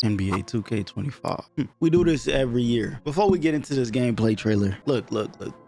NBA 2K25. We do this every year. Before we get into this gameplay trailer, look.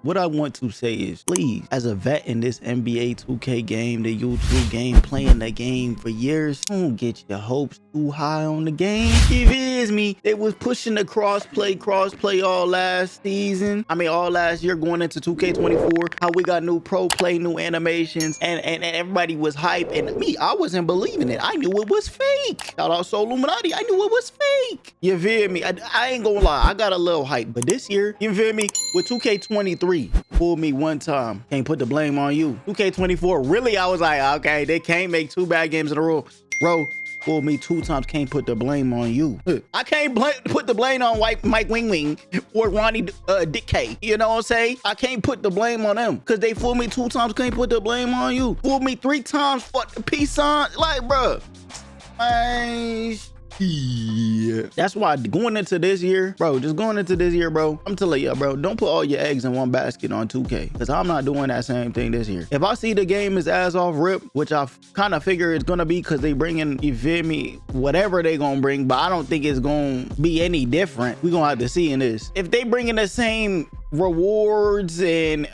What I want to say is, please, as a vet in this NBA 2K game, the YouTube game, playing the game for years, don't get your hopes too high on the game. It is me. They was pushing the crossplay all last season. I mean, all last year going into 2K24. How we got new pro play, new animations, and everybody was hype. And me, I wasn't believing it. I knew it was fake. Shout out So Illuminati. I knew it was fake. You feel me? I ain't gonna lie. I got a little hype. But this year, you feel me? With 2K23, fooled me one time. Can't put the blame on you. 2K24, really, I was like, okay, they can't make 2 bad games in a row. Bro, fooled me 2 times. Can't put the blame on you. I can't put the blame on Mike Wing or Ronnie Dick K. You know what I'm saying? I can't put the blame on them because they fooled me 2 times. Can't put the blame on you. Fooled me 3 times. Fuck the peace sign. Like, bro. Man, yeah. That's why going into this year, bro, I'm telling you, bro, don't put all your eggs in one basket on 2K, because I'm not doing that same thing this year. If I see the game is ass off rip, which I kind of figure it's gonna be because they bring in, you feel me, whatever they gonna bring, but I don't think it's gonna be any different. We gonna have to see in this. If they bring in the same rewards and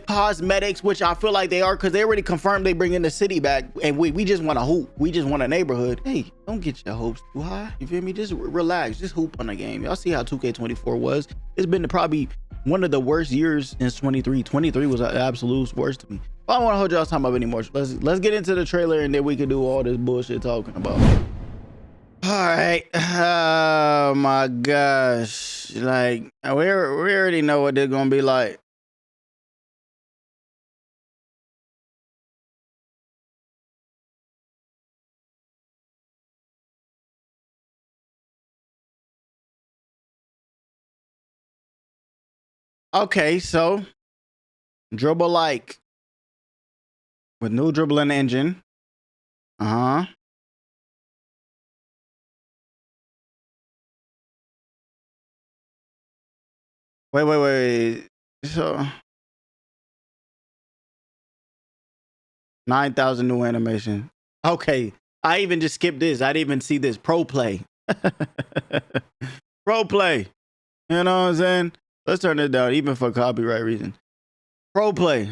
cosmetics, which I feel like they are, because they already confirmed they bring in the city back, and we just want to hoop. We just want a neighborhood. Hey, don't get your hopes too high. You feel me? Just relax. Just hoop on the game. Y'all see how 2K24 was. It's been probably one of the worst years since 23. 23 was an absolute worst to me. I don't want to hold y'all's time up anymore. Let's get into the trailer, and then we can do all this bullshit talking about. All right. Oh my gosh. Like, we already know what they're gonna be like. Okay, so dribble like with new dribbling engine. Wait. So 9,000 new animation. Okay, I even just skipped this. I didn't even see this. Pro play. Pro play. You know what I'm saying? Let's turn it down, even for copyright reasons. Pro play.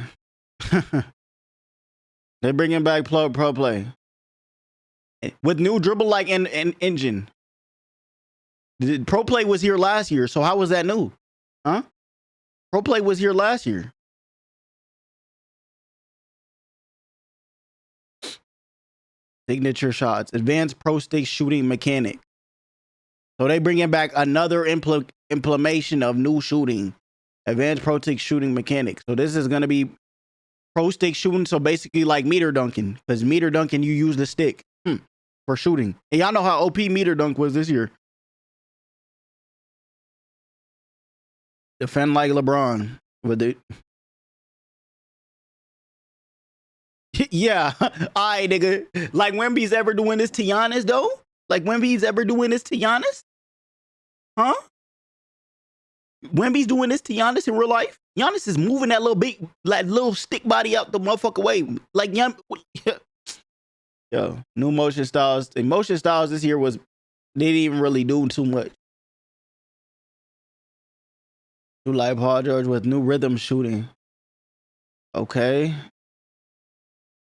They're bringing back pro play with new dribble like and engine. The pro play was here last year, so how was that new? Huh? Pro play was here last year. Signature shots, advanced pro stick shooting mechanic. So they bringing back another implementation of new shooting, advanced pro stick shooting mechanic. So this is gonna be pro stick shooting. So basically like meter dunking, because meter dunking you use the stick for shooting. And y'all know how OP meter dunk was this year. Defend like LeBron with it. Yeah, alright, nigga. Like Wemby's ever doing this to Giannis though? Like Wemby's ever doing this to Giannis? Huh? Wemby's doing this to Giannis in real life? Giannis is moving that little stick body out the motherfucker way. Like yo, new motion styles. The motion styles this year they didn't even really do too much. New live Paul George with new rhythm shooting. Okay.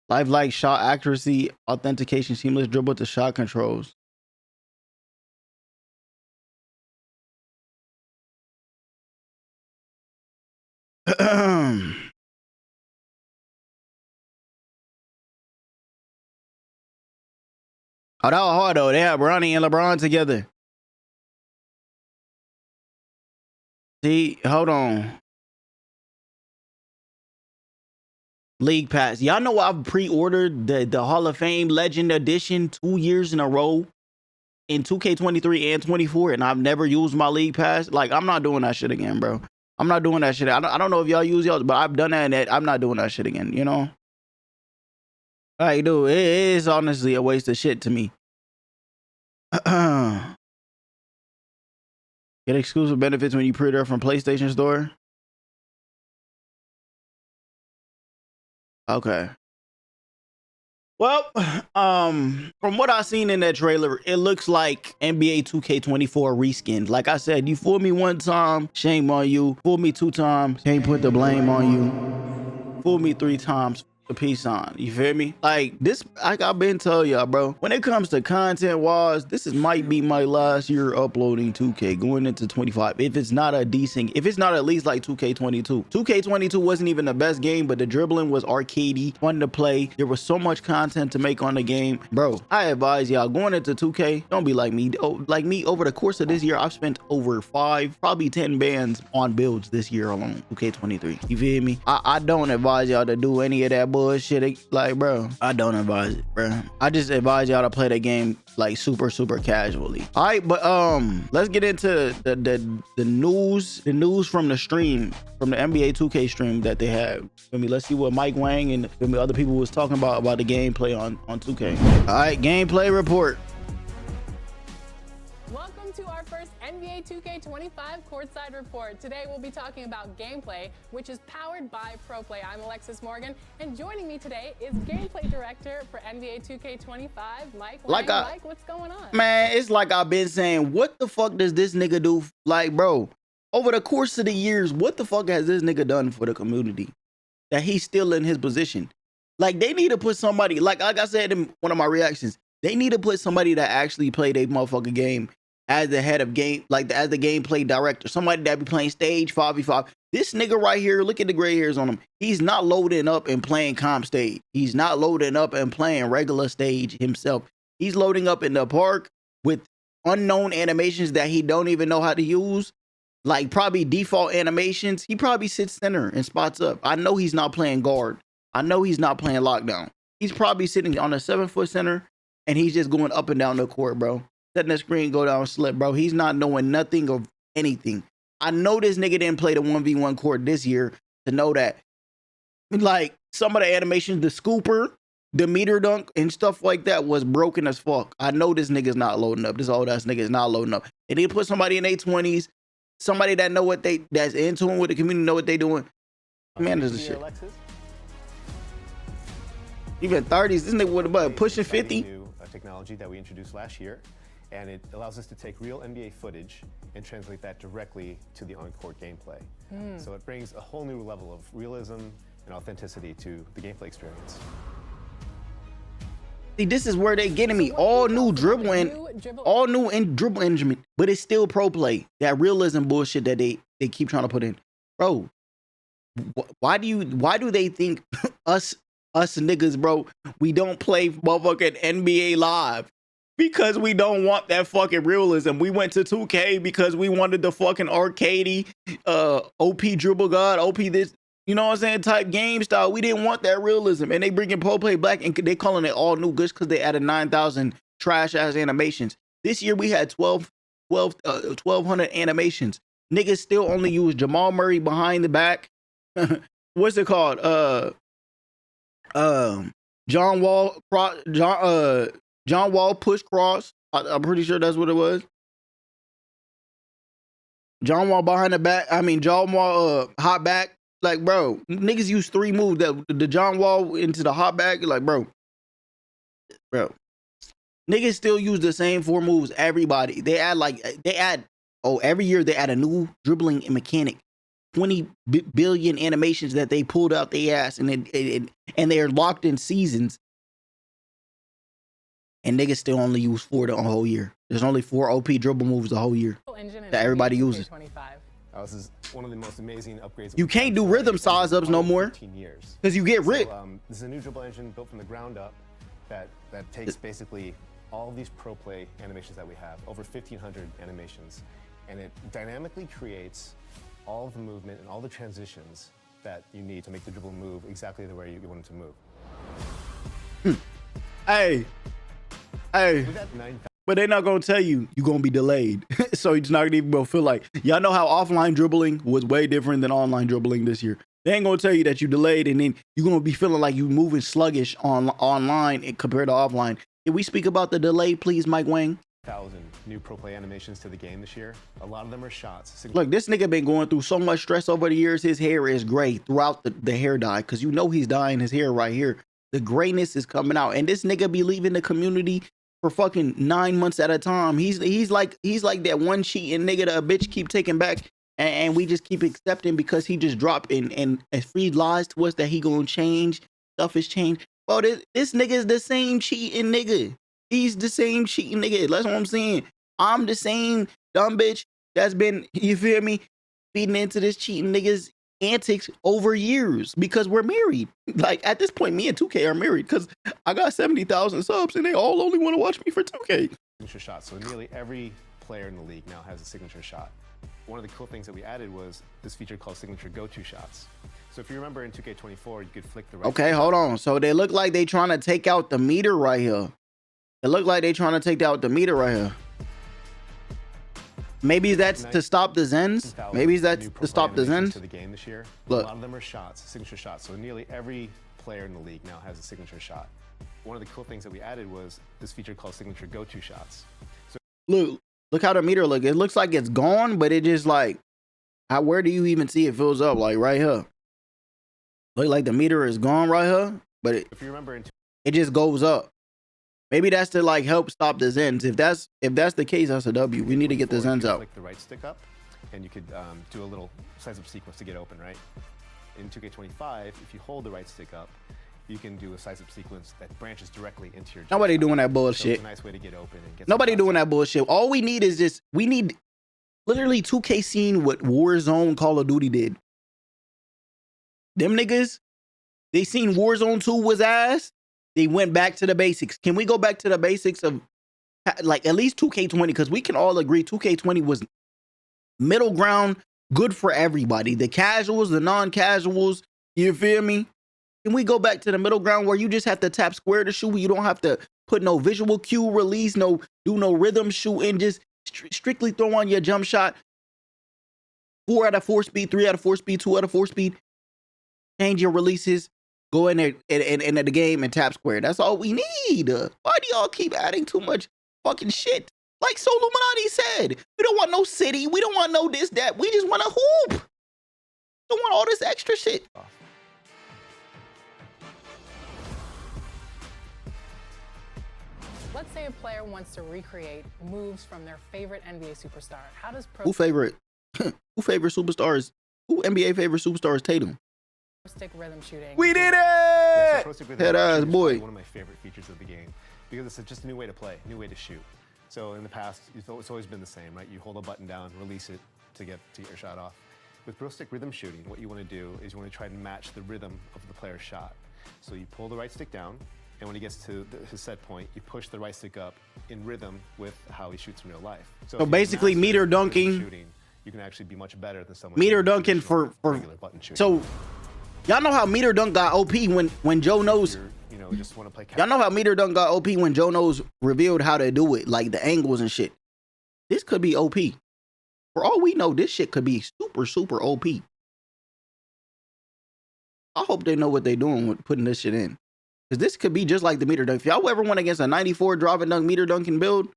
Lifelike shot accuracy, authentication, seamless dribble to shot controls. Oh, that was hard though. They have Ronnie and LeBron together. See, hold on. League Pass. Y'all know I've pre-ordered the Hall of Fame Legend Edition 2 years in a row in 2K23 and 24, and I've never used my League Pass. Like, I'm not doing that shit again, bro. I'm not doing that shit. I don't know if y'all use y'all, but I've done that, and I'm not doing that shit again, you know? Like, dude, it is honestly a waste of shit to me. Get exclusive benefits when you pre-order from PlayStation Store. Okay. Well, from what I seen in that trailer, it looks like NBA 2K24 reskinned. Like I said, you fooled me one time, shame on you. Fooled me two times, can't put the blame on you. Fooled me three times, the peace on. You feel me? Like this, like I've been telling y'all, bro. When it comes to content wise, this might be my last year uploading 2K going into 25. If it's not a decent, if it's not at least like 2K22. 2K22 wasn't even the best game, but the dribbling was arcadey, fun to play. There was so much content to make on the game, bro. I advise y'all going into 2K, don't be like me. Oh, like me, over the course of this year, I've spent over 5, probably 10 bands on builds this year alone. 2K23. You feel me? I don't advise y'all to do any of that bullshit. Like, bro, I don't advise it, bro. I just advise y'all to play the game like super casually. All right, but let's get into the news from the stream, from the NBA 2K stream that they have. I mean, let's see what Mike Wang and other people was talking about the gameplay on 2K. All right, gameplay report. Welcome to our first NBA 2K25 courtside report. Today we'll be talking about gameplay, which is powered by ProPlay. I'm Alexis Morgan, and joining me today is gameplay director for NBA 2K25, Mike Wang. Mike, what's going on? Man, it's like I've been saying, what the fuck does this nigga do? Like, bro, over the course of the years, what the fuck has this nigga done for the community that he's still in his position? Like, they need to put somebody, like I said in one of my reactions, they need to put somebody that actually played a motherfucking game as the head of game, like as the gameplay director, somebody that be playing stage 5v5. This nigga right here, look at the gray hairs on him. He's not loading up and playing comp stage. He's not loading up and playing regular stage himself. He's loading up in the park with unknown animations that he don't even know how to use, like probably default animations. He probably sits center and spots up. I know he's not playing guard. I know he's not playing lockdown. He's probably sitting on a 7-foot center and he's just going up and down the court, bro. Letting the screen go down slip, bro. He's not knowing nothing of anything. I know this nigga didn't play the 1v1 court this year to know that. Like, some of the animations, the scooper, the meter dunk, and stuff like that was broken as fuck. I know this nigga's not loading up. This old ass nigga is not loading up. And they put somebody in their 20s, somebody that know what that's in tune with the community, know what they doing. Man, this is shit. Alexis. Even 30s, this nigga would have pushing 50. New technology that we introduced last year. And it allows us to take real NBA footage and translate that directly to the on-court gameplay. So it brings a whole new level of realism and authenticity to the gameplay experience. See, this is where they getting me. All new dribble engine, but it's still pro play. That realism bullshit that they keep trying to put in. Bro, why do they think us niggas, bro, we don't play motherfucking NBA Live? Because we don't want that fucking realism. We went to 2K because we wanted the fucking arcadey, OP dribble god, OP this, you know what I'm saying, type game style. We didn't want that realism. And they bringing Pro Play back and they calling it all new goods because they added 9,000 trash ass animations. This year we had 1,200 animations. Niggas still only use Jamal Murray behind the back. What's it called? John Wall, John Wall push cross. I'm pretty sure that's what it was. John Wall behind the back. I mean, John Wall hot back. Like, bro, niggas use 3 moves. That the John Wall into the hot back. Like, bro. Niggas still use the same 4 moves. Everybody. They add every year they add a new dribbling mechanic. 20 billion animations that they pulled out their ass, and they're locked in seasons. And niggas still only use 4 the whole year. There's only 4 OP dribble moves the whole year that everybody uses. This is one of the most amazing upgrades. You can't do rhythm size ups no more because you get ripped. This is a new dribble engine built from the ground up that takes basically all of these pro play animations that we have, over 1,500 animations, and it dynamically creates all of the movement and all the transitions that you need to make the dribble move exactly the way you want it to move. Hey. But they're not gonna tell you you're gonna be delayed. So it's not gonna even feel like, y'all know how offline dribbling was way different than online dribbling this year. They ain't gonna tell you that you delayed and then you're gonna be feeling like you moving sluggish online compared to offline. Can we speak about the delay, please, Mike Wang? 1,000 new pro play animations to the game this year. A lot of them are shots. Look, this nigga been going through so much stress over the years. His hair is gray throughout the hair dye, because you know he's dyeing his hair right here the greatness is coming out. And this nigga be leaving the community for fucking 9 months at a time. He's like that one cheating nigga that a bitch keep taking back, and we just keep accepting because he just dropped and free lies to us that he gonna change. Stuff is changed. Bro, this nigga is the same cheating nigga. He's the same cheating nigga. That's what I'm saying. I'm the same dumb bitch that's been, you feel me, feeding into this cheating nigga's antics over years because we're married. Like at this point, me and 2K are married because I got 70,000 subs and they all only want to watch me for 2K. Signature shot. So nearly every player in the league now has a signature shot. One of the cool things that we added was this feature called signature go-to shots. So if you remember in 2K24, you could flick the right. Okay, hold on. So they look like they trying to take out the meter right here. It look like they trying to take out the meter right here. Maybe that's to stop the Zens. Maybe that's to stop the Zens. To the game this year. Look. A lot of them are shots, signature shots. So nearly every player in the league now has a signature shot. One of the cool things that we added was this feature called signature go-to shots. So look how the meter look. It looks like it's gone, but it just like, where do you even see it fills up? Like right here. Look like the meter is gone right here, but if you remember, it just goes up. Maybe that's to like help stop the Zens. If that's the case, that's a W. We need to get the Zens out. Click the right stick up, and you could do a little size up sequence to get open, right? In 2K25, if you hold the right stick up, you can do a size up sequence that branches directly into your. Nobody doing that bullshit. So it's a nice way to get open and get. Nobody doing that bullshit. All we need is just we need literally 2K seen what Warzone Call of Duty did. Them niggas, they seen Warzone 2 was ass. They went back to the basics. Can we go back to the basics of like at least 2K20? Because we can all agree 2K20 was middle ground, good for everybody. The casuals, the non-casuals, you feel me? Can we go back to the middle ground where you just have to tap square to shoot? You don't have to put no visual cue release, do no rhythm shooting, just strictly throw on your jump shot. 4 out of 4 speed, 3 out of 4 speed, 2 out of 4 speed. Change your releases. Go in there and the game and tap square. That's all we need. Why do y'all keep adding too much fucking shit? Like Soluminati said, we don't want no city. We don't want no this, that. We just want a hoop. We don't want all this extra shit. Let's say a player wants to recreate moves from their favorite NBA superstar. How does Who favorite superstars? Who NBA favorite superstar is Tatum? stick rhythm shooting? We did it! Yeah, so pro stick rhythm Head ass shooting is boy. one of my favorite features of the game because it's just a new way to play, new way to shoot. So in the past, it's always been the same, right? You hold a button down, release it to get your shot off. With pro stick rhythm shooting, what you want to do is you want to try to match the rhythm of the player's shot. So you pull the right stick down, and when he gets to his set point, you push the right stick up in rhythm with how he shoots in real life. So basically, meter dunking. Shooting, you can actually be much better than someone. Meter dunking for regular button shooting. So y'all know how meter dunk got OP when Joe knows. You know, just want to play. Y'all know how meter dunk got OP when Joe knows revealed how to do it, like the angles and shit. This could be OP. For all we know, this shit could be super OP. I hope they know what they're doing with putting this shit in. Because this could be just like the meter dunk. If y'all ever went against a 94 drop and dunk meter dunking build,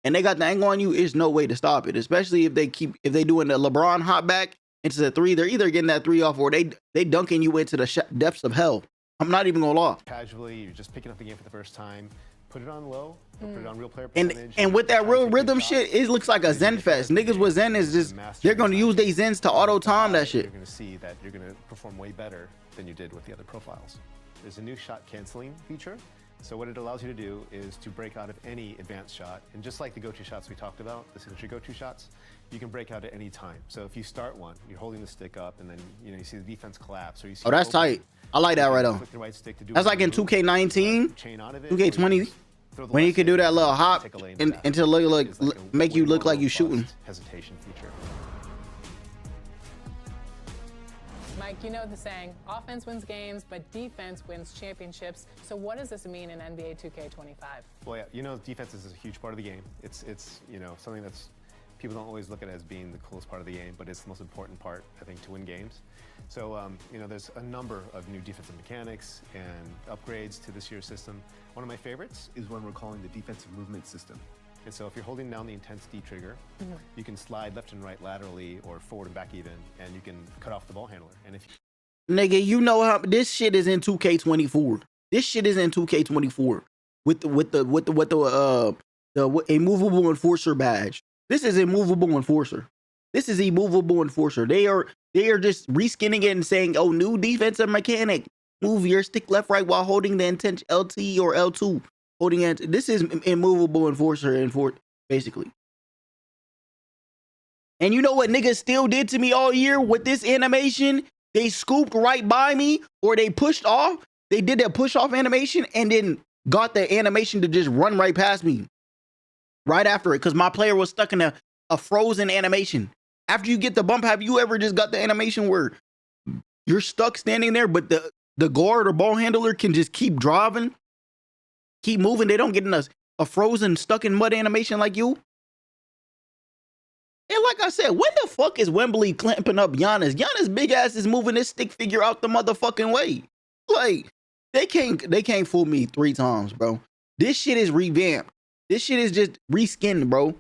and they got the angle on you, there's no way to stop it. Especially if they doing the LeBron hop back into the 3, they're either getting that 3 off or they dunking you into the depths of hell. I'm not even gonna lie. Casually, you're just picking up the game for the first time. Put it on low, or put it on real player percentage. And with that real rhythm shit, it looks like a Zen fest. Niggas with Zen is just, they're gonna use their Zens to auto time that shit. You're gonna see that you're gonna perform way better than you did with the other profiles. There's a new shot canceling feature. So what it allows you to do is to break out of any advanced shot. And just like the go-to shots we talked about, the signature go-to shots, you can break out at any time. So if you start one, you're holding the stick up and then you see the defense collapse. Or you see oh, that's tight. I like that right on. Right stick to do that's like in 2K19, 2K20, when you can do that little hop and to make you look like you shooting. Hesitation feature. Mike, you know the saying, offense wins games, but defense wins championships. So what does this mean in NBA 2K25? Well, yeah, defense is a huge part of the game. It's something that's people don't always look at it as being the coolest part of the game, but it's the most important part, I think, to win games. So, there's a number of new defensive mechanics and upgrades to this year's system. One of my favorites is one we're calling the defensive movement system. And so if you're holding down the intense D trigger, you can slide left and right laterally or forward and back even, and you can cut off the ball handler. And if nigga, you know how this shit is in 2K24. This shit is in 2K24 with the immovable enforcer badge. This is immovable enforcer. This is immovable enforcer. They are just reskinning it and saying, oh, new defensive mechanic. Move your stick left right while holding the intention LT or L2. Holding it. This is immovable enforcer basically. And you know what niggas still did to me all year with this animation? They scooped right by me, or they pushed off. They did their push off animation and then got the animation to just run right past me right after it, because my player was stuck in a frozen animation. After you get the bump, have you ever just got the animation where you're stuck standing there, but the guard or ball handler can just keep driving, keep moving? They don't get in a frozen, stuck in mud animation like you. And like I said, when the fuck is Wembley clamping up Giannis? Giannis' big ass is moving this stick figure out the motherfucking way. Like, they can't fool me 3 times, bro. This shit is revamped. This shit is just reskinned, bro.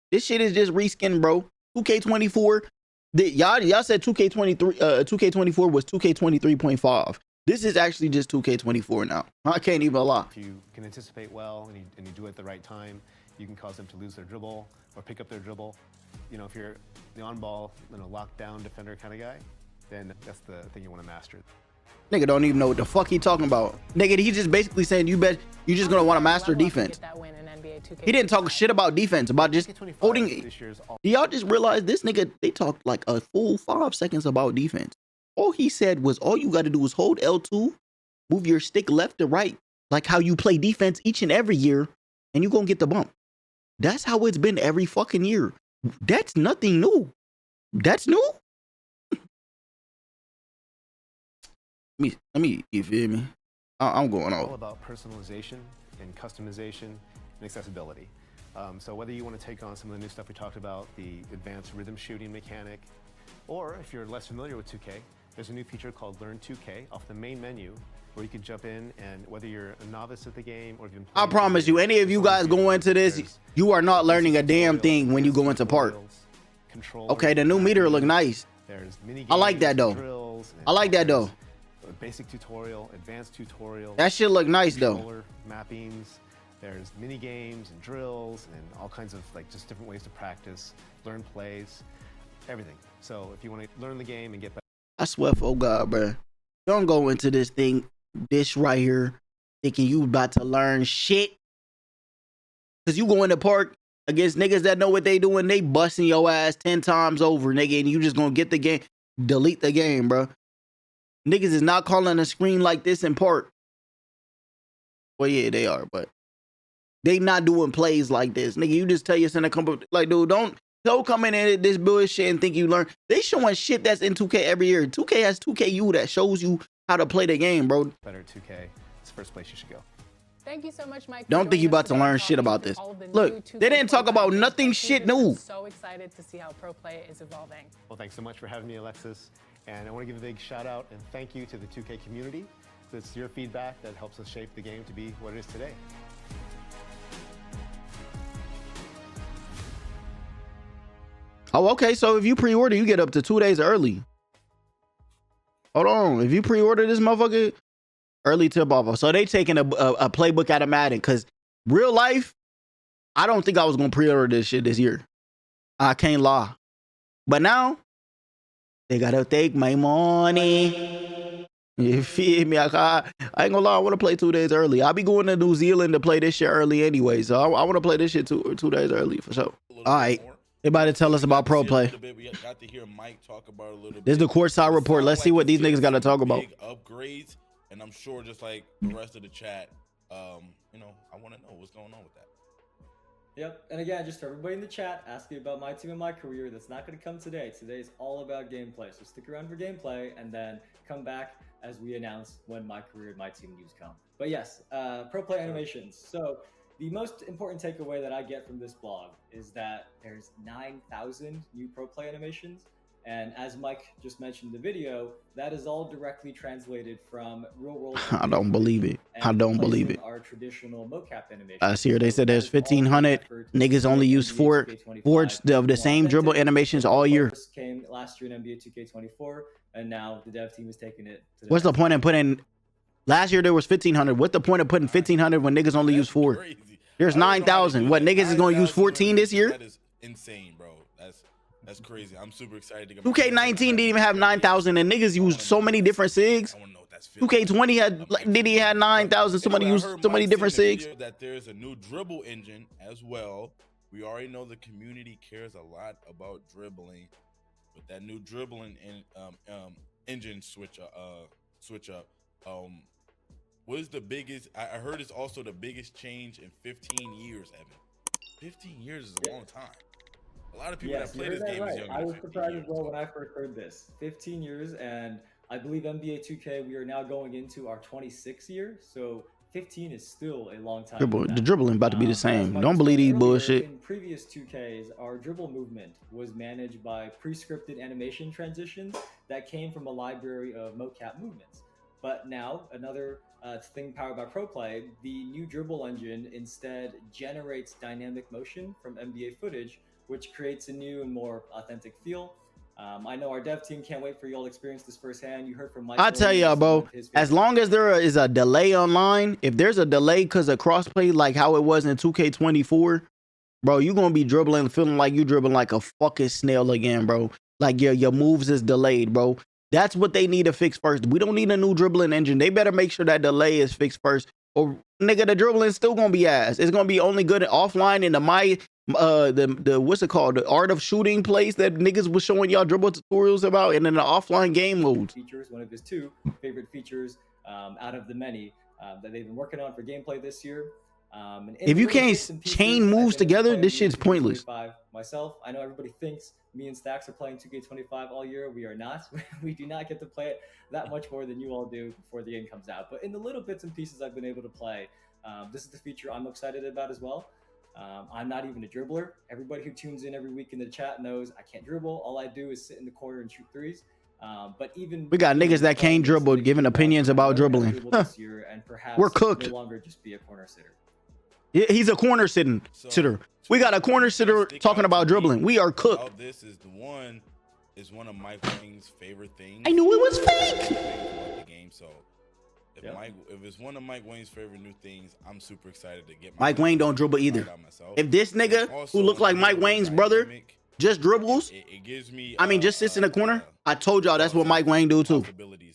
This shit is just reskinned, bro. 2K24. Y'all said 2K24 was 2K23.5. This is actually just 2K24 now. I can't even lie. If you can anticipate well and you do it at the right time, you can cause them to lose their dribble or pick up their dribble. You know, if you're the on-ball, lockdown defender kind of guy, then that's the thing you want to master. Nigga don't even know what the fuck he talking about. Nigga, he just basically saying you just gonna want to master defense. He didn't talk shit about defense, about just holding. Do y'all just realize this nigga, they talked like a full 5 seconds about defense. All he said was all you got to do is hold L2, move your stick left to right, like how you play defense each and every year, and you gonna get the bump. That's how it's been every fucking year. That's nothing new. That's new. Let me, you feel me? I'm going all off. about personalization and customization and accessibility. So whether you want to take on some of the new stuff we talked about, the advanced rhythm shooting mechanic, or if you're less familiar with 2K, there's a new feature called Learn 2K off the main menu, where you can jump in, and whether you're a novice at the game or if you've been playing, I promise you, any of you guys go into this, you are not learning a damn thing when you go into park. Okay, the new meter look nice. I like that though. I like that though. Basic tutorial, advanced tutorial. That shit look nice though. Mappings. There's mini games and drills and all kinds of just different ways to practice, learn plays, everything. So if you want to learn the game and get better. I swear, oh God, bro, don't go into this thing, this right here, thinking you about to learn shit. Cause you go in the park against niggas that know what they doing, they busting your ass 10 times over, nigga, and you just gonna get the game, delete the game, bro. Niggas is not calling a screen like this in park. Well, yeah, they are, but they not doing plays like this. Nigga, you just tell your son to come up, like, dude, don't come in at this bullshit and think you learn. They showing shit that's in 2K every year. 2K has 2KU that shows you how to play the game, bro. Better 2K. It's the first place you should go. Thank you so much, Mike. Don't think you about to learn shit about this. Look, they didn't talk about nothing shit new. So excited to see how pro play is evolving. Well, thanks so much for having me, Alexis. And I want to give a big shout out and thank you to the 2K community. It's your feedback that helps us shape the game to be what it is today. Oh, okay. So if you pre-order, you get up to 2 days early. Hold on. If you pre-order this motherfucker, early tip off. So they taking a playbook out of Madden, because real life, I don't think I was going to pre-order this shit this year. I can't lie. But now, they got to take my money. You feel me? I ain't gonna lie, I want to play 2 days early. I'll be going to New Zealand to play this shit early anyway. So I want to play this shit 2 days early for sure. All right. They about to tell us about pro play. We got to hear Mike talk about a little bit. This is the courtside report. Let's see what these niggas got to talk about. Big upgrades, and I'm sure just like the rest of the chat, you know, I want to know what's going on with that. Yep, and again, just for everybody in the chat asking about my team and my career, that's not going to come today. Today's all about gameplay, so stick around for gameplay and then come back as we announce when my career and my team news come. But yes, pro play animations. So the most important takeaway that I get from this blog is that there's 9,000 new pro play animations. And as Mike just mentioned in the video, that is all directly translated from real world. I don't believe it. I don't believe it. Our traditional mocap animation. I see here they said there's 1,500 niggas only use four of the same dribble animations all year. Came last year in NBA 2K24, and now the dev team is taking it. What's the point in putting Last year there was 1,500. What the point of putting 1,500 when niggas only use 4? Crazy. There's I don't know how they 9,000. do What, that. niggas is gonna use 14 this year? That is insane, bro. That's crazy. I'm super excited to get 2K19 didn't even have 9,000, and niggas used so many different sigs. I want to know what that's 2K20 had did he had 9,000? Somebody Anyway, I used heard so many Mike different say in the sigs. video that there's a new dribble engine as well. We already know the community cares a lot about dribbling, but that new dribbling engine switch up. What is the biggest? I heard it's also the biggest change in 15 years, Evan. 15 years is a long time. A lot of people that play this game is younger. I was surprised as well when I first heard this. 15 years, and I believe NBA 2K, we are now going into our 26th year, so 15 is still a long time. The dribbling about to be the same. As Don't believe these earlier, bullshit. In previous 2Ks, our dribble movement was managed by pre-scripted animation transitions that came from a library of mocap movements. But now, another thing powered by ProPlay, the new dribble engine instead generates dynamic motion from NBA footage, which creates a new and more authentic feel. I know our dev team can't wait for y'all to experience this firsthand. You heard from Mike. I tell y'all, bro, as long as there is a delay online, if there's a delay because of crossplay like how it was in 2K24, bro, you're going to be dribbling, feeling like you dribbling like a fucking snail again, bro. Like your moves is delayed, bro. That's what they need to fix first. We don't need a new dribbling engine. They better make sure that delay is fixed first. Or nigga, the dribbling still gonna be ass. It's gonna be only good offline in the what's it called? The art of shooting place that niggas was showing y'all dribble tutorials about, and in the offline game modes. Features, one of his 2 favorite features out of the many that they've been working on for gameplay this year. If you can't chain moves together, this shit's pointless. Myself, I know everybody thinks me and Stacks are playing 2K25 all year. We are not. We do not get to play it that much more than you all do before the game comes out. But in the little bits and pieces I've been able to play, this is the feature I'm excited about as well. I'm not even a dribbler. Everybody who tunes in every week in the chat knows I can't dribble. All I do is sit in the corner and shoot threes. But even we got niggas that can't dribble giving opinions about dribbling. This year, and perhaps we're cooked. No longer just be a corner sitter. He's a corner sitter. We got a corner sitter talking about dribbling. We are cooked. This is one of Mike Wang's favorite things. I knew it was fake. The game, so if it's one of Mike Wang's favorite new things, I'm super excited to get. Mike Wang don't dribble either. If this nigga who look like Mike Wang's brother just dribbles, it gives me. I mean, just sits in the corner. I told y'all that's what Mike Wang do too.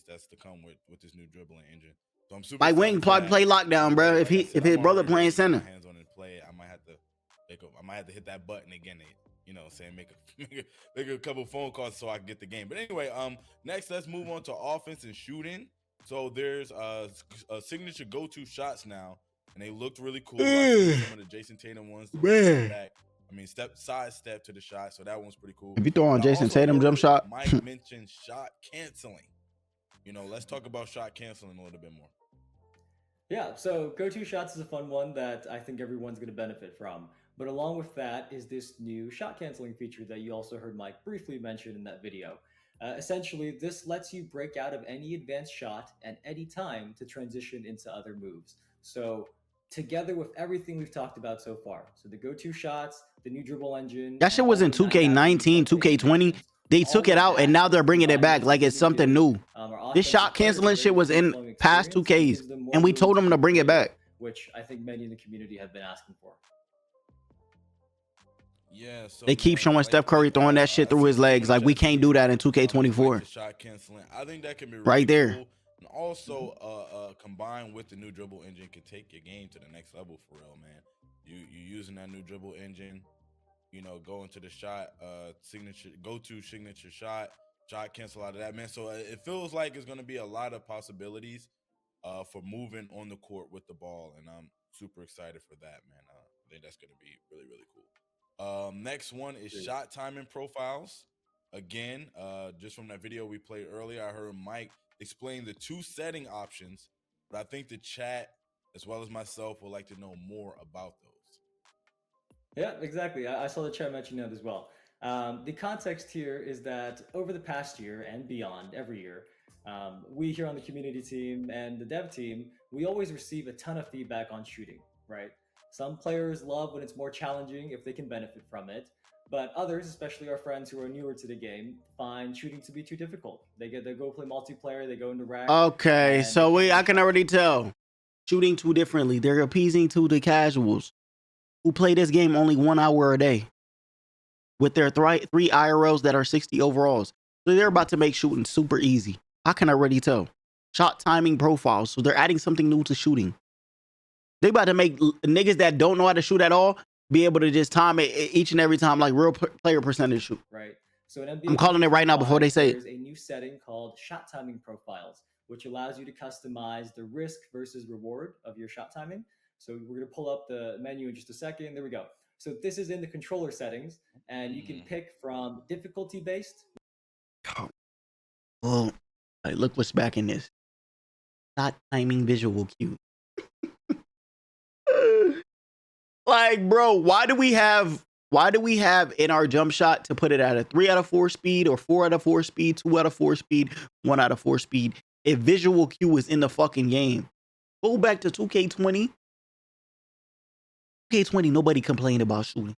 That's to come with this new dribbling engine. So I'm super Mike Wang probably play lockdown, bro. If his brother playing center. Hands on and play, I might have to hit that button again. You know, saying make a couple phone calls so I can get the game. But anyway, next let's move on to offense and shooting. So there's a signature go-to shots now, and they looked really cool. Like some of the Jason Tatum ones. Back. I mean, side step to the shot, so that one's pretty cool. If you throw on Jason Tatum jump shot, Mike mentioned shot canceling. You know, let's talk about shot canceling a little bit more. Yeah, so go-to shots is a fun one that I think everyone's going to benefit from. But along with that is this new shot canceling feature that you also heard Mike briefly mention in that video. Essentially, this lets you break out of any advanced shot at any time to transition into other moves. So together with everything we've talked about so far, so the go-to shots, the new dribble engine. That shit was in 2K19, 2K20. They took it out and now they're bringing it back like it's something new. This shot canceling shit was in past 2Ks and we told them to bring it back. Which I think many in the community have been asking for. Yeah, so they keep showing Steph Curry throwing that shit through his legs like we can't do that in 2K24. Shot canceling. I think that can be really right there. Cool. And also, combined with the new dribble engine, can take your game to the next level for real, man. You using that new dribble engine, you know, go into the shot, signature shot cancel out of that, man. So it feels like it's gonna be a lot of possibilities for moving on the court with the ball, and I'm super excited for that, man. I think that's gonna be really, really cool. Next one is shot timing profiles. Again, just from that video we played earlier, I heard Mike explain the 2 setting options, but I think the chat, as well as myself, would like to know more about those. Yeah, exactly. I saw the chat mention that as well. The context here is that over the past year and beyond, every year, we here on the community team and the dev team, we always receive a ton of feedback on shooting, right? Some players love when it's more challenging if they can benefit from it. But others, especially our friends who are newer to the game, find shooting to be too difficult. They go play multiplayer, they go into rank. Okay, and so they can't I get can shots. already tell. Shooting too differently. They're appeasing to the casuals who play this game only 1 hour a day with their three IRLs that are 60 overalls. So they're about to make shooting super easy. I can already tell. Shot timing profiles. So they're adding something new to shooting. They about to make niggas that don't know how to shoot at all be able to just time it each and every time like real player percentage shoot. Right. So in NBA I'm calling it right now before they say it. there's a new setting called shot timing profiles, which allows you to customize the risk versus reward of your shot timing. So we're going to pull up the menu in just a second. There we go. So this is in the controller settings, and you can pick from difficulty based. Well, like, look what's back in this. Shot timing visual cue. Like, bro, why do we have in our jump shot to put it at a 3 out of 4 speed or 4 out of 4 speed, 2 out of 4 speed, 1 out of 4 speed if visual cue is in the fucking game? Go back to 2K20. 2K20, nobody complained about shooting.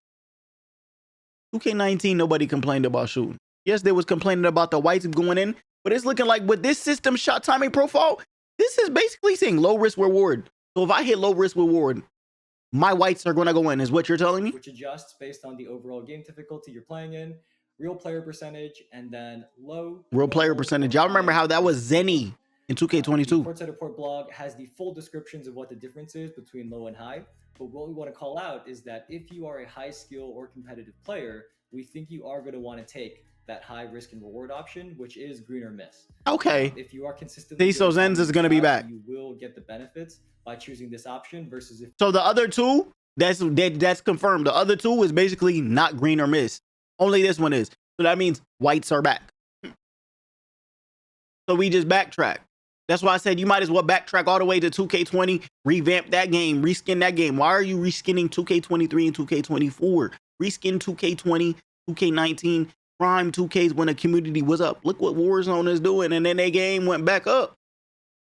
2K19, nobody complained about shooting. Yes, they was complaining about the whites going in, but it's looking like with this system shot timing profile, this is basically saying low risk reward. So if I hit low risk reward, my whites are going to go in, is what you're telling me? Which adjusts based on the overall game difficulty you're playing in, real player percentage, and then low. Real player percentage. Y'all remember how that was Zenny in 2K22? Courtside Report blog has the full descriptions of what the difference is between low and high. But what we want to call out is that if you are a high skill or competitive player, we think you are going to want to take that high risk and reward option, which is green or miss. Okay. If you are consistently, so Zen's is going to be back. You will get the benefits by choosing this option versus if. So the other two, that's confirmed. The other two is basically not green or miss. Only this one is. So that means whites are back. So we just backtrack. That's why I said you might as well backtrack all the way to 2K20, revamp that game, reskin that game. Why are you reskinning 2K23 and 2K24? Reskin 2K20, 2K19, prime 2Ks when the community was up. Look what Warzone is doing, and then their game went back up.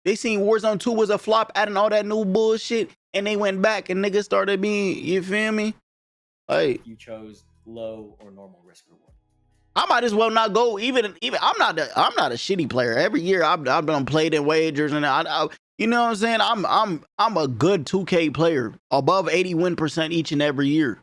They seen Warzone 2 was a flop, adding all that new bullshit, and they went back and niggas started being, you feel me? Like, you chose low or normal risk reward. I might as well not go. Even I'm not a shitty player. Every year I've done played in wagers, and I you know what I'm saying. I'm a good 2K player, above 81% each and every year.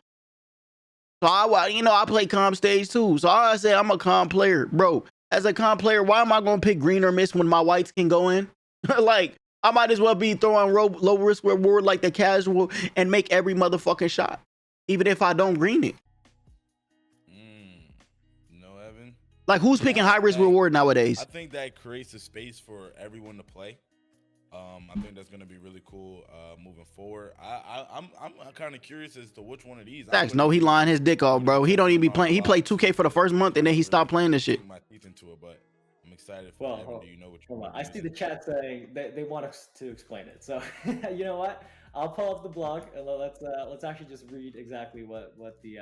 So I play comp stage too. So I say I'm a comp player, bro. As a comp player, why am I gonna pick green or miss when my whites can go in? Like, I might as well be throwing low risk reward like the casual and make every motherfucking shot, even if I don't green it. Like, who's picking high risk reward nowadays? I think that creates a space for everyone to play. I think that's gonna be really cool moving forward. I'm kind of curious as to which one of these. Facts. No, he lying his dick off, bro. He don't even be playing. He played 2K for the first month and then he stopped playing this shit. My teeth into it, but I'm excited for Evan. Do you know what you I see the chat saying they want us to explain it. So you know what? I'll pull up the blog and let's actually just read exactly what the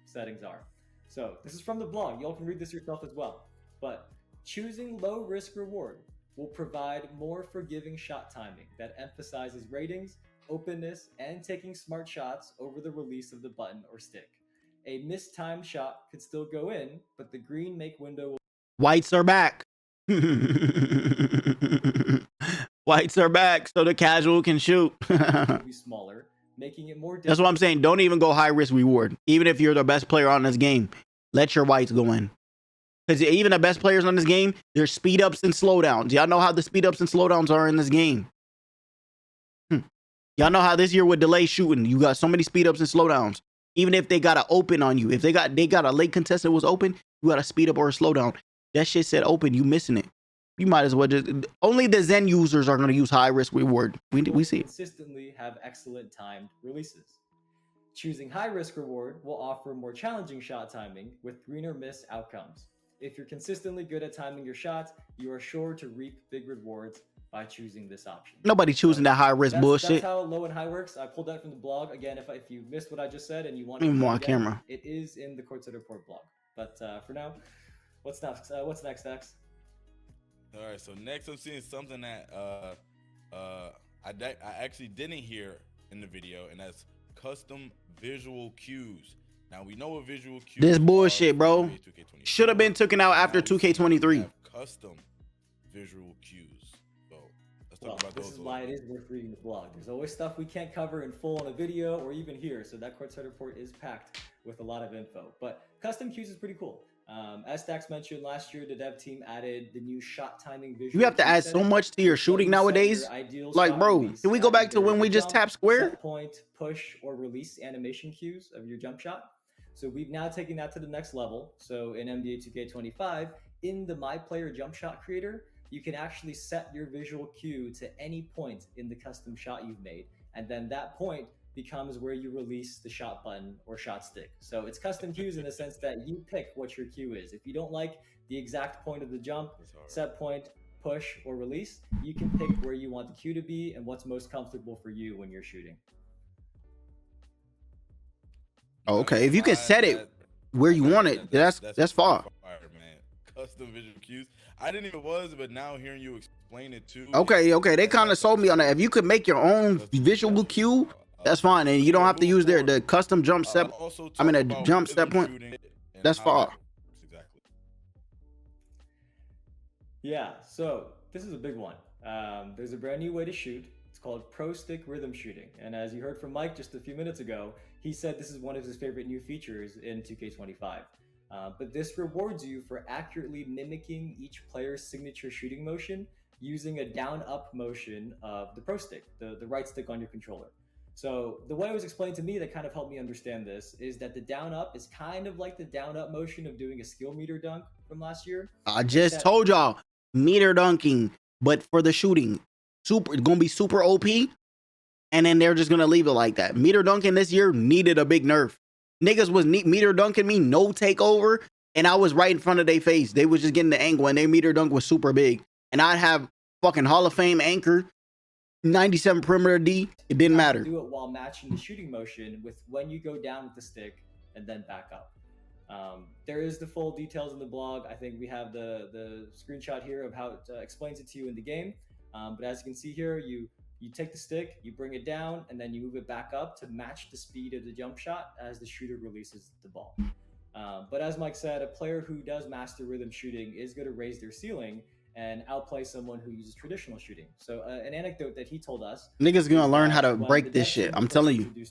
settings are. So this is from the blog. Y'all can read this yourself as well. But choosing low risk reward will provide more forgiving shot timing that emphasizes ratings, openness, and taking smart shots over the release of the button or stick. A mistimed shot could still go in, but the green make window will. Whites are back. Whites are back, so the casual can shoot. Be smaller, making it more. That's what I'm saying. Don't even go high risk reward. Even if you're the best player on this game, let your whites go in. Because even the best players on this game, there's speed ups and slowdowns. Y'all know how the speed ups and slowdowns are in this game. Y'all know how this year with delay shooting, you got so many speed ups and slowdowns. Even if they got to open on you, if they got a late contestant was open, you got to speed up or a slowdown. That shit said open, you missing it. You might as well just. Only the Zen users are going to use high risk reward. We see it. Consistently have excellent timed releases. Choosing high risk reward will offer more challenging shot timing with green or miss outcomes. If you're consistently good at timing your shots, you are sure to reap big rewards by choosing this option. Nobody choosing that high risk bullshit. That's how low and high works. I pulled that from the blog. Again, if you missed what I just said and you want to more camera, it is in the Courtside Report blog. But for now, what's next? What's next, X? All right, so next I'm seeing something that I actually didn't hear in the video, and that's custom visual cues. Now we know a visual cue. This bullshit, bro. NBA 2K23. Should have been taken out after Now we 2K23. have custom visual cues. So let's talk Well, about this those. is a why it little is worth reading the blog. There's always stuff we can't cover in full in a video or even here, so that courtside report is packed with a lot of info. But custom cues is pretty cool. As Dax mentioned, last year the dev team added the new shot timing visual. You have to cue add so setting. much to your So shooting you set nowadays. your ideal Like, shot bro, release can we go at back to either when we just jump, tap square? set point, push, or release animation cues of your jump shot. So we've now taken that to the next level. So in NBA 2K25, in the My Player Jump Shot Creator, you can actually set your visual cue to any point in the custom shot you've made. And then that point becomes where you release the shot button or shot stick. So it's custom cues in the sense that you pick what your cue is. If you don't like the exact point of the jump, set point, push, or release, you can pick where you want the cue to be and what's most comfortable for you when you're shooting. Oh, okay. If you can set it where you want it, that's far. Man. Custom visual cues. I didn't even was, but now hearing you explain it too. Okay, okay. They kind of sold me on that. If you could make your own visual cue, that's fine, and you don't have to use the custom jump set. I mean, a jump set point. That's far. Exactly. Yeah, so this is a big one. There's a brand new way to shoot. It's called Pro Stick Rhythm Shooting. And as you heard from Mike just a few minutes ago, he said this is one of his favorite new features in 2K25. But this rewards you for accurately mimicking each player's signature shooting motion using a down-up motion of the Pro Stick, the right stick on your controller. So the way it was explained to me that kind of helped me understand this is that the down-up is kind of like the down-up motion of doing a skill meter dunk from last year. I just told y'all, meter dunking, but for the shooting, it's gonna be super OP, and then they're just gonna leave it like that. Meter dunking this year needed a big nerf. Niggas was meter dunking me, no takeover, and I was right in front of their face. They was just getting the angle, and their meter dunk was super big. And I'd have fucking Hall of Fame anchor, 97 perimeter D. It didn't matter. Do it while matching the shooting motion with when you go down with the stick and then back up. There is the full details in the blog. I think we have the screenshot here of how it explains it to you in the game. But as you can see here, you take the stick, you bring it down, and then you move it back up to match the speed of the jump shot as the shooter releases the ball. But as Mike said, a player who does master rhythm shooting is going to raise their ceiling and outplay someone who uses traditional shooting. So an anecdote that he told us, niggas gonna learn how to break this shit. I'm telling you.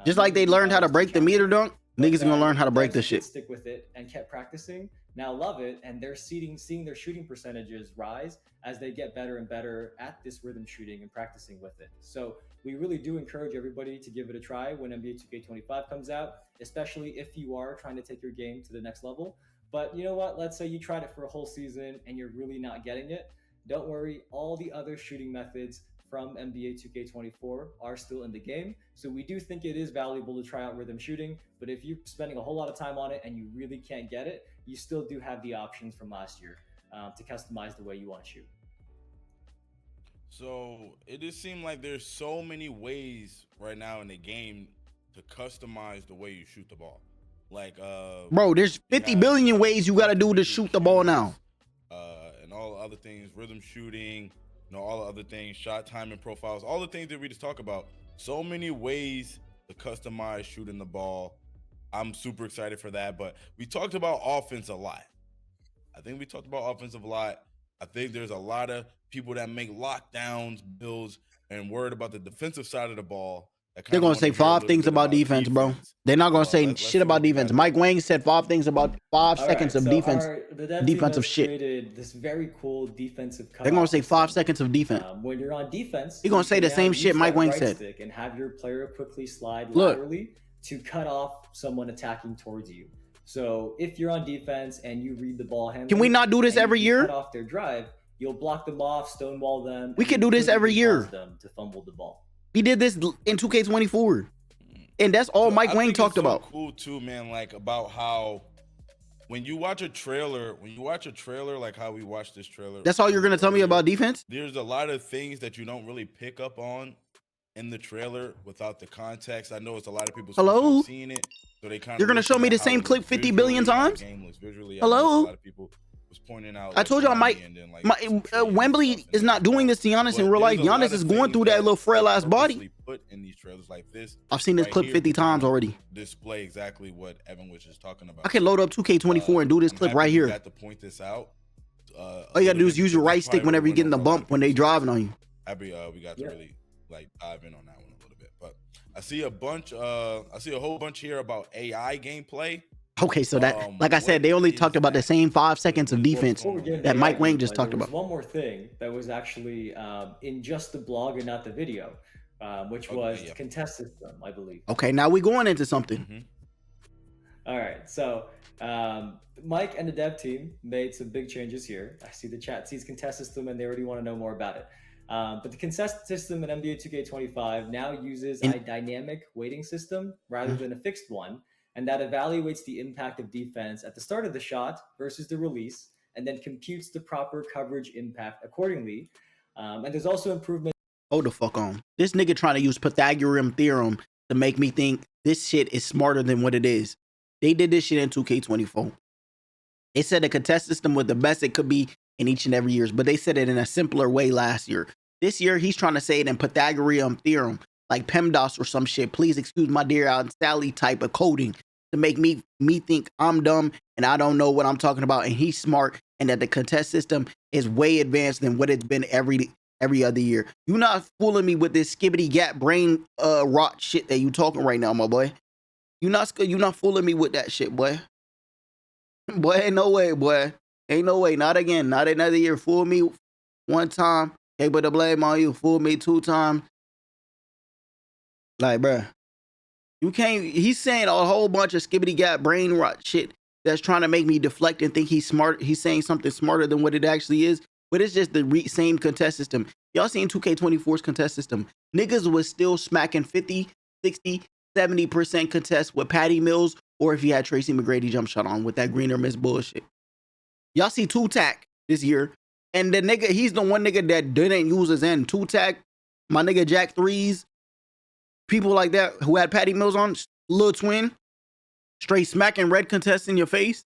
Just like they learned how to break the meter dunk, niggas gonna learn how to break this shit. Stick with it and kept practicing. Now love it, and they're seeing their shooting percentages rise as they get better and better at this rhythm shooting and practicing with it. So we really do encourage everybody to give it a try when NBA 2K25 comes out, especially if you are trying to take your game to the next level. But you know what? Let's say you tried it for a whole season and you're really not getting it. Don't worry, all the other shooting methods from NBA 2K24 are still in the game. So we do think it is valuable to try out rhythm shooting, but if you're spending a whole lot of time on it and you really can't get it, you still do have the options from last year to customize the way you want to shoot. So it just seemed like there's so many ways right now in the game to customize the way you shoot the ball. Like, bro, there's 50 billion ways you gotta do to shoot the ball now. And all the other things, rhythm shooting, all the other things, shot timing profiles, all the things that we just talk about. So many ways to customize shooting the ball. I'm super excited for that. But we talked about offense a lot. I think we talked about offensive a lot. I think there's a lot of people that make lockdowns, builds, and worried about the defensive side of the ball. They're gonna say 5 things about defense, bro. They're not gonna say shit about defense. Mike Wang said 5 things about 5 seconds of defense. Defensive shit. Created this very cool defensive. They're gonna say 5 seconds of defense. When you're on defense, you're gonna say the same shit Mike Wang said. And have your player quickly slide laterally to cut off someone attacking towards you. So if you're on defense and you read the ball handler, can we not do this every year? Cut off their drive, you'll block them off, stonewall them. We can do this every year. Them to fumble the ball. We did this in 2K24, and that's all Mike Wang talked about. Cool too, man. Like about how when you watch a trailer, like how we watched this trailer. That's all you're gonna tell me about defense? There's a lot of things that you don't really pick up on in the trailer without the context. I know it's a lot of people seeing it, so they kind of. You're gonna show me the same clip 50 billion times? Hello. A lot of people was pointing out. I told y'all, Wembley is not doing this to Giannis in real life. Giannis is going through that little frail ass body. put in these trailers like this. I've seen this right clip here 50 to kinda times already. Display exactly what Evan was just talking about. I can load up 2K24 and do this I'm clip happy right we here. got to point this out. All you gotta do is use your right stick whenever you get in the bump when they driving on you. Happy we got to really like dive in on that one a little bit. But I see a whole bunch here about AI gameplay. Okay, so that, like I said, they only talked about the same 5 seconds of defense that Mike Wang just talked about. One more thing that was actually in just the blog and not the video, which was the contest system, I believe. Okay, now we going into something. All right, so Mike and the dev team made some big changes here. I see the chat sees contest system and they already want to know more about it. But the contest system in NBA 2K25 now uses a dynamic weighting system rather than a fixed one, and that evaluates the impact of defense at the start of the shot versus the release, and then computes the proper coverage impact accordingly. And there's also improvement. Hold the fuck on. This nigga trying to use Pythagorean theorem to make me think this shit is smarter than what it is. They did this shit in 2K24. They said the contest system was the best it could be in each and every year, but they said it in a simpler way last year. This year, he's trying to say it in Pythagorean theorem, like PEMDAS or some shit. Please excuse my dear Aunt Sally type of coding to make me think I'm dumb and I don't know what I'm talking about and he's smart and that the contest system is way advanced than what it's been every other year. You not fooling me with this skibbity gap brain rot shit that you talking right now, my boy. You not fooling me with that shit, boy. Boy, ain't no way, boy. Ain't no way. Not again. Not another year. Fool me one time. Hey, but the blame on you. Fool me 2 times. Like, bruh. You can't. He's saying a whole bunch of skibbity gap brain rot shit that's trying to make me deflect and think he's smart. He's saying something smarter than what it actually is. But it's just the same contest system. Y'all seen 2K24's contest system. Niggas was still smacking 50, 60, 70% contest with Patty Mills or if you had Tracy McGrady jump shot on with that green or miss bullshit. Y'all see 2-Tac this year. And the nigga, he's the one nigga that didn't use his end. 2-Tac, my nigga Jack Threes, people like that who had Patty Mills on, Lil Twin, straight smacking red contest in your face.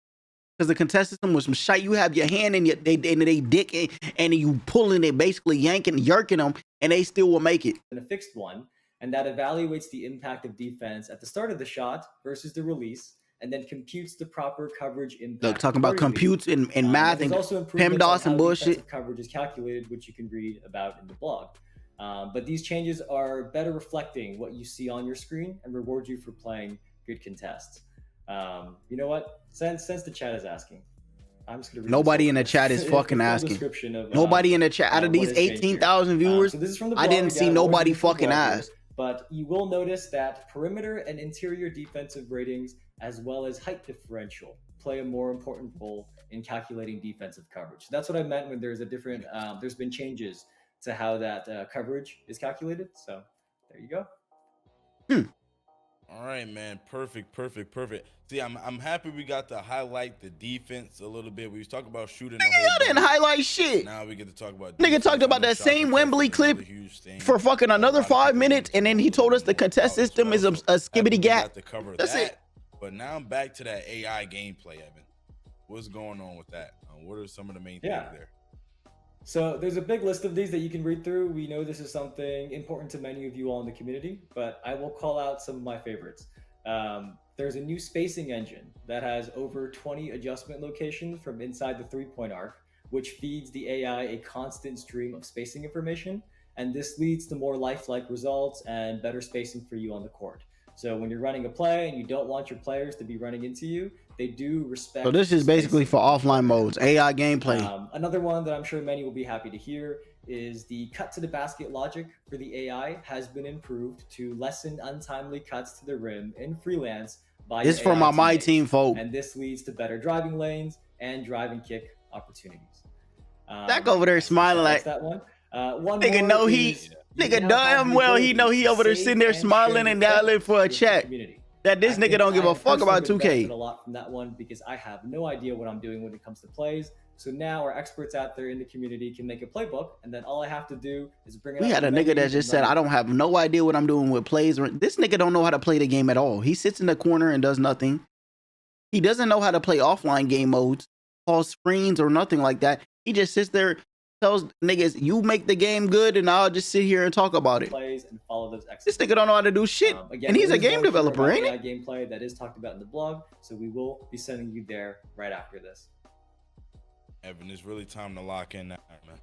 Because the contest system was some shit. You have your hand in they dick and you pulling it, basically yanking, yerking them, and they still will make it. And a fixed one, and that evaluates the impact of defense at the start of the shot versus the release, and then computes the proper coverage impact. Look, talking about computes and math and PEMDAS and bullshit. Coverage is calculated, which you can read about in the blog. But these changes are better reflecting what you see on your screen and reward you for playing good contests. You know what? Since the chat is asking, I'm just gonna read nobody in the chat is fucking asking. Nobody in the chat out of these 18,000 viewers. So this is from the I didn't see nobody fucking ask. But you will notice that perimeter and interior defensive ratings, as well as height differential, play a more important role in calculating defensive coverage. So that's what I meant when there's a different. There's been changes to how that coverage is calculated. So there you go. All right, man. Perfect. See, I'm happy we got to highlight the defense a little bit. We was talking about shooting. Nigga, y'all didn't highlight shit. Now we get to talk about. Nigga talked about that same Wembley clip for fucking another 5 minutes, and then he told us the contest system is a skibbity gap. That's it. But now I'm back to that AI gameplay, Evan. What's going on with that? What are some of the main things there? So there's a big list of these that you can read through. We know this is something important to many of you all in the community, but I will call out some of my favorites. There's a new spacing engine that has over 20 adjustment locations from inside the 3-point arc, which feeds the AI a constant stream of spacing information. And this leads to more lifelike results and better spacing for you on the court. So when you're running a play and you don't want your players to be running into you, they do respect. So this is basically for offline modes, AI gameplay. Another one that I'm sure many will be happy to hear is the cut to the basket logic for the AI has been improved to lessen untimely cuts to the rim in freelance by this for my team folk. And this leads to better driving lanes and drive and kick opportunities. Zach over there smiling like that one. Nigga know nigga damn well he know he over there sitting there smiling and dialing for a check. That this nigga don't give a fuck about 2K. A lot from that one because I have no idea what I'm doing when it comes to plays. So now our experts out there in the community can make a playbook, and then all I have to do is bring it. We had a nigga that just said, "I don't have no idea what I'm doing with plays." This nigga don't know how to play the game at all. He sits in the corner and does nothing. He doesn't know how to play offline game modes, pause screens or nothing like that. He just sits there tells niggas, you make the game good and I'll just sit here and talk about it. Plays and follow those. This nigga don't know how to do shit. Again, and he's a there is game more developer, about ain't AI he? gameplay that is talked about in the blog, so we will be sending you there right after this. Evan, it's really time to lock in now, man.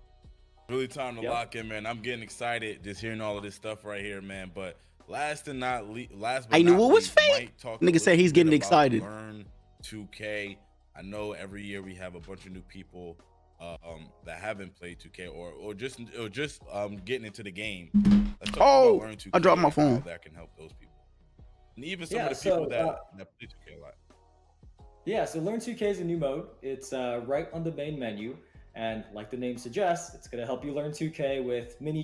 Really time to lock in, man. I'm getting excited just hearing all of this stuff right here, man. But last but not least, I knew it was fake. Nigga said he's getting excited. Learn 2K. I know every year we have a bunch of new people that haven't played 2K or just getting into the game. Let's talk about Learn 2K. I dropped my phone. That can help those people, and even some of the people that play 2K a lot. Yeah, so Learn 2K is a new mode. It's right on the main menu, and like the name suggests, it's going to help you learn 2K with mini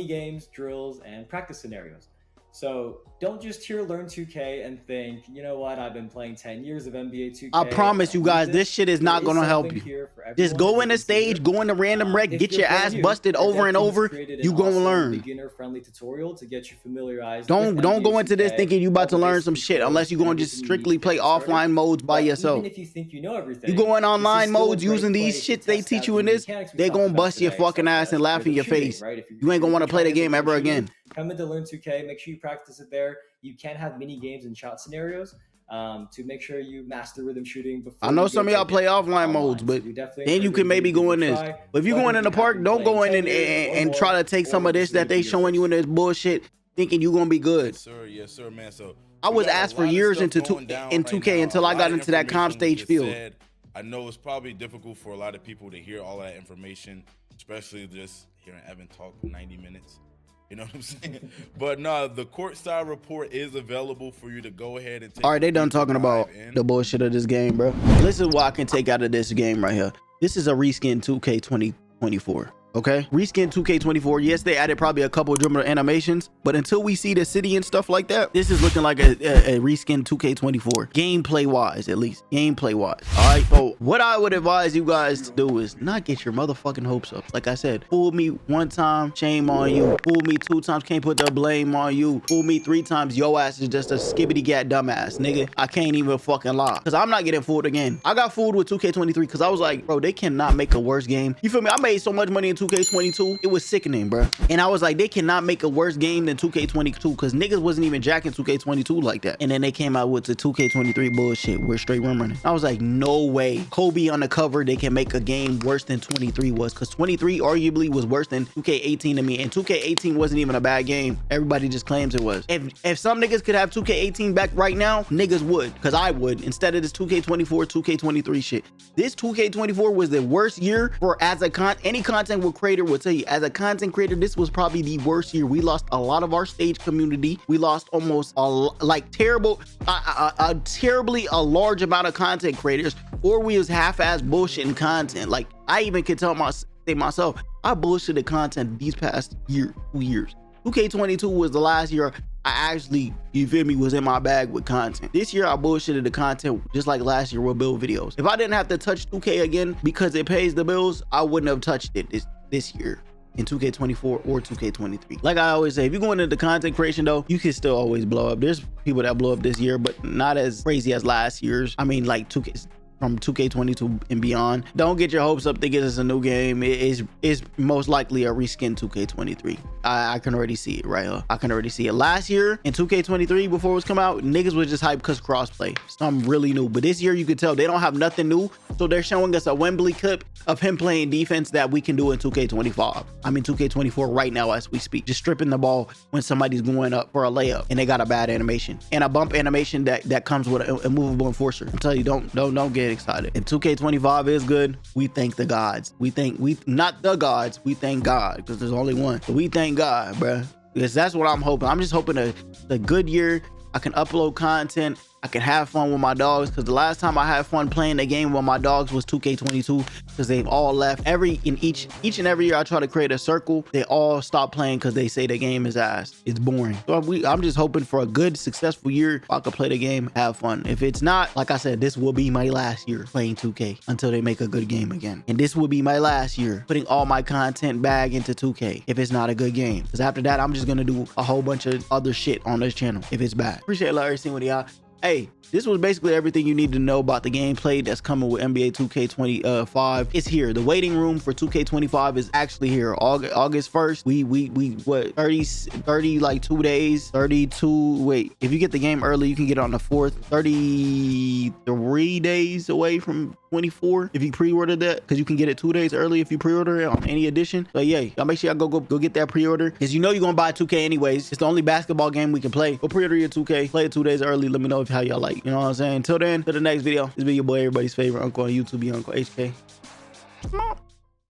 games, drills, and practice scenarios. So don't just hear Learn 2K and think, you know what, I've been playing 10 years of NBA 2K. I promise you guys, this shit is not going to help you. Just go in the stage, go in the random rec, get your ass busted over and over. You going to learn. Beginner-friendly tutorial to get you familiarized. Don't go into this thinking you about to learn some shit unless you're going to just strictly play offline modes by yourself. Even if you think you know everything, you go in online modes using these shits they teach you in this, they going to bust your fucking ass and laugh in your face. You ain't going to want to play the game ever again. Come into Learn 2K, make sure you practice it there. You can have mini games and shot scenarios to make sure you master rhythm shooting. Before I know some of y'all play offline modes, but then you can maybe go in this. But if you're going in the park, don't go in and try to take some of this that they showing you in this bullshit, thinking you're gonna be good. Yes, sir, man. So I was asked for years into 2K until I got into that comp stage field. I know it's probably difficult for a lot of people to hear all that information, especially just hearing Evan talk for 90 minutes. You know what I'm saying? But no, the courtside report is available for you to go ahead and take. All right, they done talking about the bullshit of this game, bro. Listen, what I can take out of this game right here. This is a reskin 2K 2024. Okay, reskin 2K24. Yes, they added probably a couple of dribble animations, but until we see the city and stuff like that, this is looking like a reskin 2K24 gameplay wise, at least gameplay wise. All right, so what I would advise you guys to do is not get your motherfucking hopes up. Like I said, fool me one time, shame on you. Fool me two times, can't put the blame on you. Fool me three times, yo ass is just a skibbity gat dumbass, nigga. I can't even fucking lie, because I'm not getting fooled again. I got fooled with 2K23 because I was like, bro, they cannot make a worse game. You feel me? I made so much money in 2K22, it was sickening, bro. And I was like, they cannot make a worse game than 2K22 because niggas wasn't even jacking 2K22 like that. And then they came out with the 2K23 bullshit. We're straight rim running. I was like, no way. Kobe on the cover, they can make a game worse than 23 was, because 23 arguably was worse than 2K18 to me. And 2K18 wasn't even a bad game. Everybody just claims it was. If some niggas could have 2K18 back right now, niggas would, because I would, instead of this 2K24, 2K23 shit. This 2K24 was the worst year for any content creator will tell you, as a content creator, this was probably the worst year. We lost a lot of our stage community. We lost almost a terribly large amount of content creators, or we was half-ass bullshitting content. Like, I even could tell myself, I bullshitted content these past 2 years. 2K22 was the last year I actually, you feel me, was in my bag with content. This year I bullshitted the content just like last year with build videos. If I didn't have to touch 2K again because it pays the bills, I wouldn't have touched it this year in 2K24 or 2K23. Like I always say, if you're going into content creation though, you can still always blow up. There's people that blow up this year, but not as crazy as last year's. I mean, like 2K from 2K22 and beyond. Don't get your hopes up thinking it's a new game. It is most likely a reskin 2K23. I can already see it right here. I can already see it. Last year in 2K23, before it was come out, niggas was just hyped because crossplay. Something really new. But this year you could tell they don't have nothing new. So they're showing us a Wembley clip of him playing defense that we can do in 2K25. I mean 2K24 right now as we speak. Just stripping the ball when somebody's going up for a layup and they got a bad animation. And a bump animation that comes with a movable enforcer. I'm telling you, don't get excited. If 2K25 is good, we thank the gods. We not the gods, we thank God, because there's only one. But we thank God, bruh, because that's what I'm hoping. I'm just hoping a good year. I can upload content. I can have fun with my dogs, because the last time I had fun playing the game with my dogs was 2K22, because they've all left. Each and every year I try to create a circle, they all stop playing because they say the game is ass. It's boring. So I'm just hoping for a good, successful year. I can play the game, have fun. If it's not, like I said, this will be my last year playing 2K until they make a good game again. And this will be my last year putting all my content back into 2K if it's not a good game. Because after that, I'm just going to do a whole bunch of other shit on this channel if it's bad. Appreciate Larry seeing with y'all. hey, this was basically everything you need to know about the gameplay that's coming with NBA 2K25. It's here. The waiting room for 2K25 is actually here. August 1st. We what 30 like 2 days. 32. Wait, if you get the game early, you can get it on the 4th. 33 days away from 24 if you pre-order that, because you can get it 2 days early if you pre-order it on any edition. But yeah, y'all make sure y'all go get that pre-order, because you know you're gonna buy 2K anyways. It's the only basketball game we can play. Go pre-order your 2K, play it 2 days early. Let me know how y'all like. You know what I'm saying? Until then, to the next video. This be your boy, everybody's favorite uncle on YouTube, your Uncle HK.